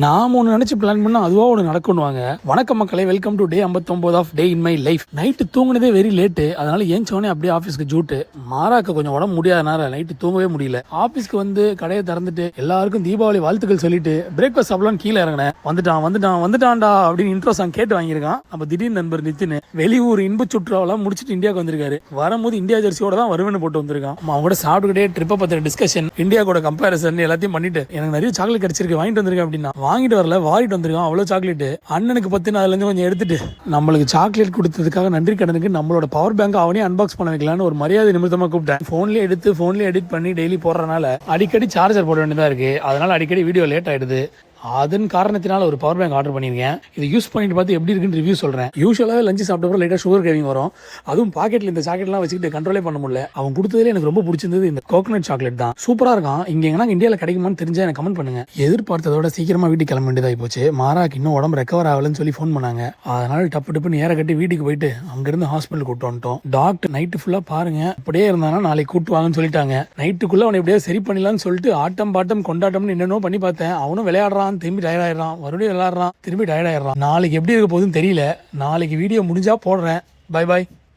நாம் ஒன்று நினச்சி பிளான் பண்ணால் அதுவாக ஒன்று நடக்கணுவாங்க. வணக்கம் மக்களை, welcome to day 59 of day in my life. Night தூங்குனதே வெரி லேட்டு, அதனால ஏஞ்சோடனே அப்படியே ஆஃபீஸ்க்கு ஜூட்டு. மாறாக்க கொஞ்சம் உடம்பு முடியாதனால நைட்டு தூங்கவே முடியல. ஆஃபீஸ்க்கு வந்து கடையை திறந்துட்டு எல்லாருக்கும் தீபாவளி வாழ்த்துக்கள் சொல்லிட்டு பிரேக்ஃபாஸ்ட் சாப்பிடலான்னு கீழே இறங்கினேன். வந்துட்டான்டா அப்படின்னு இன்ட்ரோ சாங் கேட்டு வாங்கியிருக்கான் நம்ம திடீர் நண்பர் நித்தின். வெளியூர் இன்பு சுற்றுலாவெல்லாம் முடிச்சுட்டு இந்தியாவுக்கு வந்திருக்காரு. வரும்போது இந்தியா ஜெர்சியோட தான் வருவேன்னு போட்டு வந்திருக்கான். அவங்க கூட சாப்பிட்டுக்கிட்டே ட்ரிப்பை பற்றின டிஸ்கஷன், இந்தியா கூட கம்பேரிசன் எல்லாத்தையும் பண்ணிட்டு எனக்கு நிறைய சாக்லேட் கிடைச்சிருக்கு வாங்கிட்டு வந்திருக்கேன் அப்படின்னா. வாங்கிட்டு வரல, வாங்கிட்டு வந்திருக்கான். அவ்வளோ சாக்லேட் அண்ணனுக்கு பத்தின அதுல இருந்து கொஞ்சம் எடுத்துட்டு நம்மளுக்கு சாக்லேட் கொடுத்ததுக்காக நன்றி கடனுக்கு நம்மளோட பவர் பேங்க் அவனே அன்பாக்ஸ் பண்ண வைக்கலான்னு ஒரு மரியாதை நிமித்தமா கூப்பிட்டேன். போன்லயே எடுத்து போன்லயே எடிட் பண்ணி டெய்லி போடுறதுனால அடிக்கடி சார்ஜர் போட வேண்டியதா இருக்கு. அதனால அடிக்கடி வீடியோ லேட் ஆயிடுது. அதன் காரணத்தினால ஒரு பவர் பேங்க் ஆர்டர் பண்ணியிருக்கேன். இது யூஸ் பண்ணிட்டு பார்த்து எப்படி இருக்குன்னு ரிவ்யூ சொல்கிறேன். யூஸ்வலாகவே லஞ்சு சாப்பிட்டப்பறம் லைட்டாக சுகர் கிரேவிங் வரும். அதுவும் பாக்கெட்டில் இந்த சாக்லேட்லாம் வச்சுக்கிட்டு கண்ட்ரோலே பண்ண முடியல. அவன் கொடுத்ததுல எனக்கு ரொம்ப பிடிச்சிருந்தது இந்த கோகனட் சாக்லேட் தான். சூப்பராக இருக்கும். இங்கே எங்கன்னா இந்தியாவில் கிடைக்குமான்னு தெரிஞ்சா எனக்கு கமெண்ட் பண்ணுங்க. எதிர்பார்த்ததோட சீக்கிரமாக வீட்டுக்கு கிளம்ப வேண்டியதாகி போச்சு. மாறாக்கு இன்னும் உடம்பு ரெக்கவர் ஆகலன்னு சொல்லி ஃபோன் பண்ணாங்க. அதனால டப்புன்னு ஏற கட்டி வீட்டுக்கு போயிட்டு அங்கேருந்து ஹாஸ்பிட்டல் கூட்டு வந்துட்டோம். டாக்டர் நைட்டு ஃபுல்லாக பாருங்க, அப்படியே இருந்தானா நாளைக்கு கூட்டு வாங்கன்னு சொல்லிட்டாங்க. நைட்டுக்குள்ளே அவனை எப்படியா சரி பண்ணிடலான்னு சொல்லிட்டு ஆட்டம் பாட்டம் கொண்டாட்டம்னு என்னென்னோ பண்ணி பார்த்தேன். அவனும் விளையாடுறான், திரும்பி டயர்ட் ஆயிடுறான், மறுபடியும் விளையாடுறான், திரும்பி டயர்ட் ஆயிடுறான். நாளைக்கு எப்படி இருக்க போகுதுன்னு தெரியல. நாளைக்கு வீடியோ முடிஞ்சா போடுறேன். Bye bye.